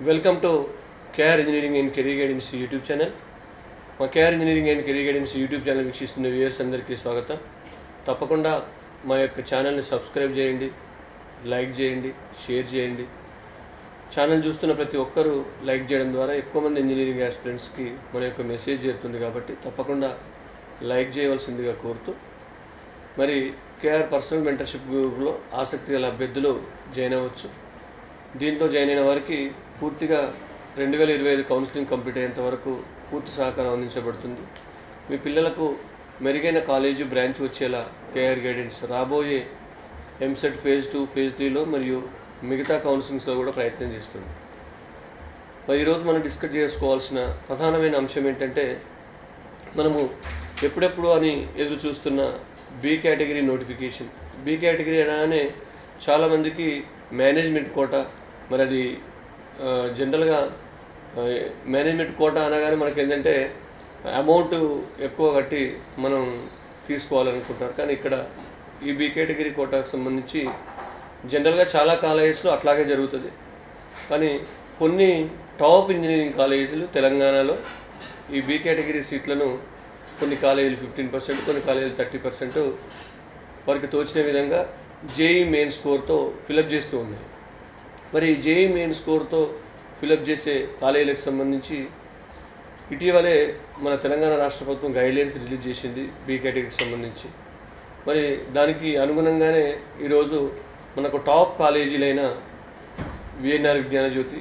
Welcome to KR engineering and career guidance YouTube channel. మా KR engineering and career guidance YouTube channel వీక్షిస్తున్న viewers అందరికీ స్వాగతం. తప్పకుండా మా యొక్క ఛానల్ని సబ్స్క్రైబ్ చేయండి, లైక్ చేయండి, షేర్ చేయండి. ఛానల్ చూస్తున్న ప్రతి ఒక్కరూ లైక్ చేయడం ద్వారా ఎక్కువ మంది ఇంజనీరింగ్ ఆస్పిరెంట్స్కి మన యొక్క మెసేజ్ చేరుతుంది. కాబట్టి తప్పకుండా లైక్ చేయవలసిందిగా కోరుతూ, మరి కేఆర్ పర్సనల్ మెంటర్షిప్ గ్రూప్లో ఆసక్తి గల అభ్యర్థులు జాయిన్ అవ్వచ్చు. దీంట్లో జాయిన్ అయిన వారికి పూర్తిగా 2025 కౌన్సిలింగ్ కంప్లీట్ అయ్యేంత వరకు పూర్తి సహకారం అందించబడుతుంది. మీ పిల్లలకు మెరుగైన కాలేజీ బ్రాంచ్ వచ్చేలా కేఆర్ గైడెన్స్ రాబోయే ఎంసెట్ ఫేజ్ 2, ఫేజ్ 3లో మరియు మిగతా కౌన్సిలింగ్స్లో కూడా ప్రయత్నం చేస్తుంది. మరి ఈరోజు మనం డిస్కస్ చేసుకోవాల్సిన ప్రధానమైన అంశం ఏంటంటే, మనము ఎప్పుడెప్పుడు అని ఎదురు చూస్తున్న B category notification. B category అనగానే చాలామందికి మేనేజ్మెంట్ కోటా, మరి అది జనరల్గా మేనేజ్మెంట్ కోటా అనగానే మనకి ఏంటంటే అమౌంట్ ఎక్కువ కట్టి మనం తీసుకోవాలనుకుంటారు. కానీ ఇక్కడ ఈ బి కేటగిరీ కోటాకు సంబంధించి జనరల్గా చాలా కాలేజెస్లో అట్లాగే జరుగుతుంది. కానీ కొన్ని టాప్ ఇంజనీరింగ్ కాలేజీలు తెలంగాణలో ఈ బి కేటగిరీ సీట్లను కొన్ని కాలేజీలు 15%, కొన్ని కాలేజీలు 30% వారికి తోచిన విధంగా జేఈ మెయిన్ స్కోర్తో ఫిలప్ చేస్తూ ఉన్నాయి. మరి జేఈ మెయిన్ స్కోర్తో ఫిలప్ చేసే కాలేజీలకు సంబంధించి ఇటీవలే మన తెలంగాణ రాష్ట్ర ప్రభుత్వం గైడ్లైన్స్ రిలీజ్ చేసింది బి కేటగిరీకి సంబంధించి. మరి దానికి అనుగుణంగానే ఈరోజు మనకు టాప్ కాలేజీలైన VNR Vignanajyothi,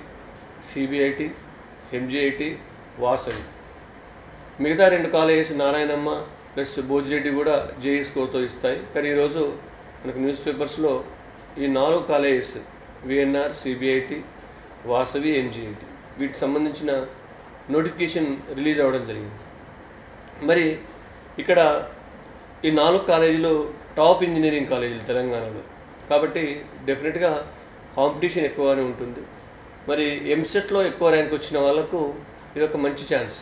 CBIT, MGIT, Vasavi, మిగతా 2 కాలేజెస్ నారాయణమ్మ ప్లస్ భోజిరెడ్డి కూడా జేఈ స్కోర్తో ఇస్తాయి. కానీ ఈరోజు మనకు న్యూస్ పేపర్స్లో ఈ 4 colleges VNR, CBIT, Vasavi, MGIT వీటికి సంబంధించిన నోటిఫికేషన్ రిలీజ్ అవ్వడం జరిగింది. మరి ఇక్కడ ఈ 4 కాలేజీలు టాప్ ఇంజనీరింగ్ కాలేజీలు తెలంగాణలో. కాబట్టి డెఫినెట్గా కాంపిటీషన్ ఎక్కువగానే ఉంటుంది. మరి ఎంసెట్లో ఎక్కువ ర్యాంక్ వచ్చిన వాళ్ళకు ఇది ఒక మంచి ఛాన్స్.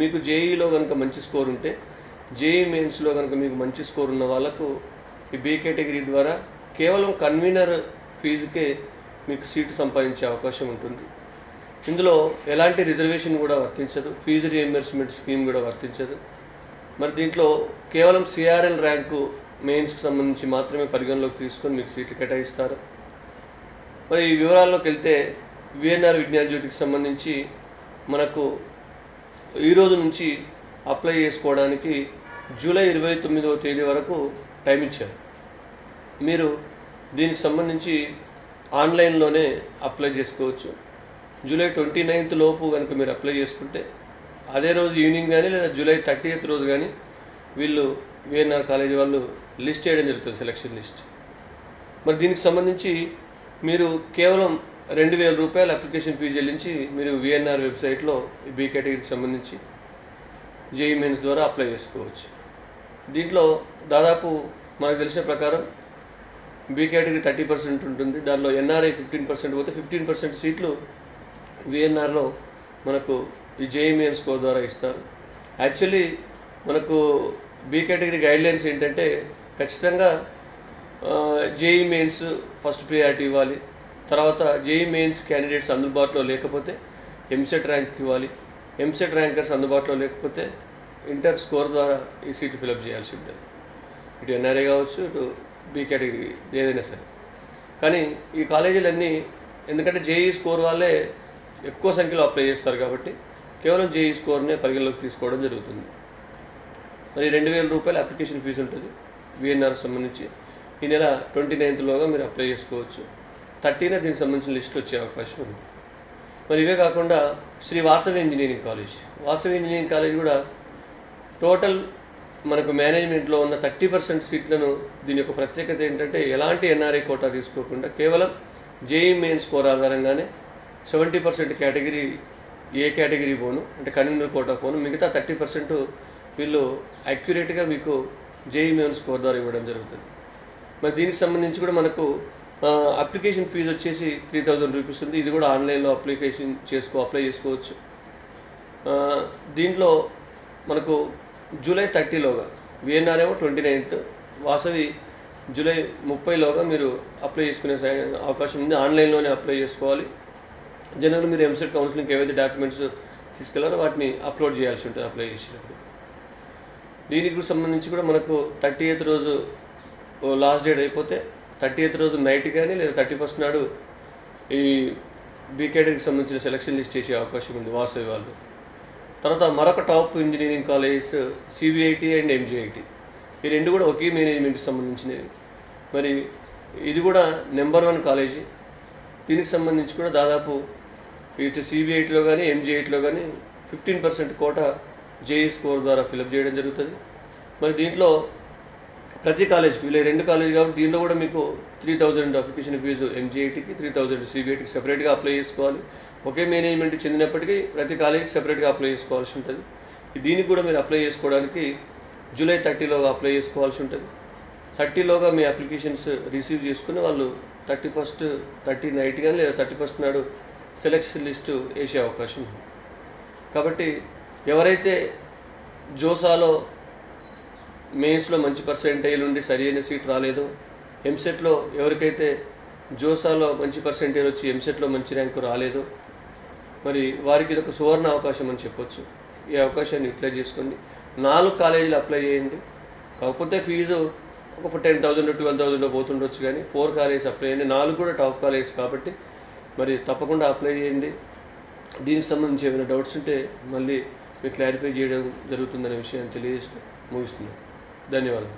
మీకు జేఈలో కనుక మంచి స్కోర్ ఉంటే, జేఈ మెయిన్స్లో కనుక మీకు మంచి స్కోర్ ఉన్న వాళ్ళకు ఈ బి కేటగిరీ ద్వారా కేవలం కన్వీనర్ ఫీజుకే మీకు సీటు సంపాదించే అవకాశం ఉంటుంది. ఇందులో ఎలాంటి రిజర్వేషన్ కూడా వర్తించదు, ఫీజు రియంబర్స్మెంట్ స్కీమ్ కూడా వర్తించదు. మరి దీంట్లో కేవలం సిఆర్ఎల్ ర్యాంకు మెయిన్స్కి సంబంధించి మాత్రమే పరిగణలోకి తీసుకొని మీకు సీట్లు కేటాయిస్తారు. మరి ఈ వివరాల్లోకి వెళ్తే, విఎన్ఆర్ విజ్ఞానజ్యోతికి సంబంధించి మనకు ఈరోజు నుంచి అప్లై చేసుకోవడానికి జూలై 29వ తేదీ వరకు టైం ఇచ్చారు. మీరు దీనికి సంబంధించి ఆన్లైన్లోనే అప్లై చేసుకోవచ్చు. జూలై 29th లోపు కనుక మీరు అప్లై చేసుకుంటే అదే రోజు ఈవినింగ్ కానీ లేదా జూలై 30th రోజు కానీ వీళ్ళు విఎన్ఆర్ కాలేజీ వాళ్ళు లిస్ట్ చేయడం జరుగుతుంది, సెలక్షన్ లిస్ట్. మరి దీనికి సంబంధించి మీరు కేవలం 2000 రూపాయల అప్లికేషన్ ఫీజు చెల్లించి మీరు విఎన్ఆర్ వెబ్సైట్లో ఈ బి కేటగిరీకి సంబంధించి జేఈ మెయిన్స్ ద్వారా అప్లై చేసుకోవచ్చు. దీంట్లో దాదాపు మనకు తెలిసిన ప్రకారం బి కేటగిరీ 30% ఉంటుంది. దానిలో ఎన్ఆర్ఐ 15% పోతే 15% సీట్లు విఎన్ఆర్లో మనకు ఈ జేఈ మెయిన్ స్కోర్ ద్వారా ఇస్తారు. యాక్చువల్లీ మనకు బి కేటగిరీ గైడ్లైన్స్ ఏంటంటే, ఖచ్చితంగా జేఈ మెయిన్స్ ఫస్ట్ ప్రియారిటీ ఇవ్వాలి. తర్వాత జేఈ మెయిన్స్ క్యాండిడేట్స్ అందుబాటులో లేకపోతే ఎంసెట్ ర్యాంక్ ఇవ్వాలి. ఎంసెట్ ర్యాంకర్స్ అందుబాటులో లేకపోతే ఇంటర్ స్కోర్ ద్వారా ఈ సీటు ఫిలప్ చేయాల్సి ఉంటుంది. ఇటు ఎన్ఆర్ఐ కావచ్చు, ఇటు బి కేటగిరీ ఏదైనా సరే. కానీ ఈ కాలేజీలన్నీ ఎందుకంటే జేఈ స్కోర్ వాళ్ళే ఎక్కువ సంఖ్యలో అప్లై చేస్తారు కాబట్టి కేవలం జేఈ స్కోర్నే పరిగణలోకి తీసుకోవడం జరుగుతుంది. మరి 2000 రూపాయల అప్లికేషన్ ఫీజు ఉంటుంది విఎన్ఆర్కి సంబంధించి. ఈ నెల 29th మీరు అప్లై చేసుకోవచ్చు. 30న దీనికి సంబంధించిన లిస్ట్ వచ్చే అవకాశం ఉంది. మరి ఇవే కాకుండా Sri Vasavi engineering college, Vasavi engineering college కూడా టోటల్ మనకు మేనేజ్మెంట్లో ఉన్న 30% సీట్లను, దీని యొక్క ప్రత్యేకత ఏంటంటే ఎలాంటి ఎన్ఆర్ఐ కోటా తీసుకోకుండా కేవలం జేఈ మెయిన్ స్కోర్ ఆధారంగానే 70% కేటగిరీ ఏ కేటగిరీ పోను, అంటే కన్వీనర్ కోటా పోను, మిగతా 30% వీళ్ళు యాక్యురేట్గా మీకు జేఈ మెయిన్ స్కోర్ ద్వారా ఇవ్వడం జరుగుతుంది. మరి దీనికి సంబంధించి కూడా మనకు అప్లికేషన్ ఫీజు వచ్చేసి 3000 రూపీస్ ఉంది. ఇది కూడా ఆన్లైన్లో అప్లై చేసుకోవచ్చు. దీంట్లో మనకు జూలై 30లోగా, విఎన్ఆర్ ఏమో 29th, వాసవి జూలై 30లోగా మీరు అప్లై చేసుకునే అవకాశం ఉంది. ఆన్లైన్లోనే అప్లై చేసుకోవాలి. జనరల్గా మీరు ఎంసెట్ కౌన్సిలింగ్కి ఏవైతే డాక్యుమెంట్స్ తీసుకెళ్లారో వాటిని అప్లోడ్ చేయాల్సి ఉంటుంది అప్లై చేసినప్పుడు. దీనికి సంబంధించి కూడా మనకు 30th రోజు లాస్ట్ డేట్ అయిపోతే 30th రోజు నైట్ కానీ లేదా 31st నాడు ఈ బీకేడీకి సంబంధించిన సెలక్షన్ లిస్ట్ చేసే అవకాశం ఉంది వాసవి వాళ్ళు. తర్వాత మరొక top engineering colleges CBIT and MGIT, ఈ రెండు కూడా ఒకే మేనేజ్మెంట్కి సంబంధించినవి. మరి ఇది కూడా నెంబర్ 1 కాలేజీ. దీనికి సంబంధించి కూడా దాదాపు ఇటు సిబిఐటిలో కానీ ఎంజిఐటిలో కానీ 15% కోట జేఈ స్కోర్ ద్వారా ఫిలప్ చేయడం జరుగుతుంది. మరి దీంట్లో ప్రతి కాలేజ్కి వీళ్ళ 2 కాలేజీ కాబట్టి దీంట్లో కూడా మీకు 3000 అప్లికేషన్ ఫీజు ఎంజిఐటికి, 3000 సిబిఐటికి సెపరేట్గా అప్లై చేసుకోవాలి. ఒకే మేనేజ్మెంట్కి చెందినప్పటికీ ప్రతి కాలేజీకి సెపరేట్గా అప్లై చేసుకోవాల్సి ఉంటుంది. దీనికి కూడా మీరు అప్లై చేసుకోవడానికి జూలై 30లోగా అప్లై చేసుకోవాల్సి ఉంటుంది. 30లోగా మీ అప్లికేషన్స్ రిసీవ్ చేసుకుని వాళ్ళు 30 నైట్ కానీ లేదా 31st నాడు సెలక్షన్ లిస్టు వేసే అవకాశం ఉంది. కాబట్టి ఎవరైతే జోసాలో మెయిన్స్లో మంచి పర్సెంటేజ్ ఉండి సరైన సీట్ రాలేదో, ఎంసెట్లో ఎవరికైతే జోసాలో మంచి పర్సెంటేజ్ వచ్చి ఎంసెట్లో మంచి ర్యాంకు రాలేదో, మరి వారికి ఇది ఒక సువర్ణ అవకాశం అని చెప్పొచ్చు. ఈ అవకాశాన్ని యూటిలైజ్ చేసుకోండి. 4 కాలేజీలు అప్లై చేయండి. కాకపోతే ఫీజు ఒక 10,000 12,000 పోతుండొచ్చు, కానీ 4 కాలేజెస్ అప్లై చేయండి. 4 కూడా టాప్ కాలేజెస్ కాబట్టి మరి తప్పకుండా అప్లై చేయండి. దీనికి సంబంధించి ఏమైనా డౌట్స్ ఉంటే మళ్ళీ మీకు క్లారిఫై చేయడం జరుగుతుందనే విషయాన్ని తెలియజేస్తూ ముగిస్తున్నాను. ధన్యవాదాలు.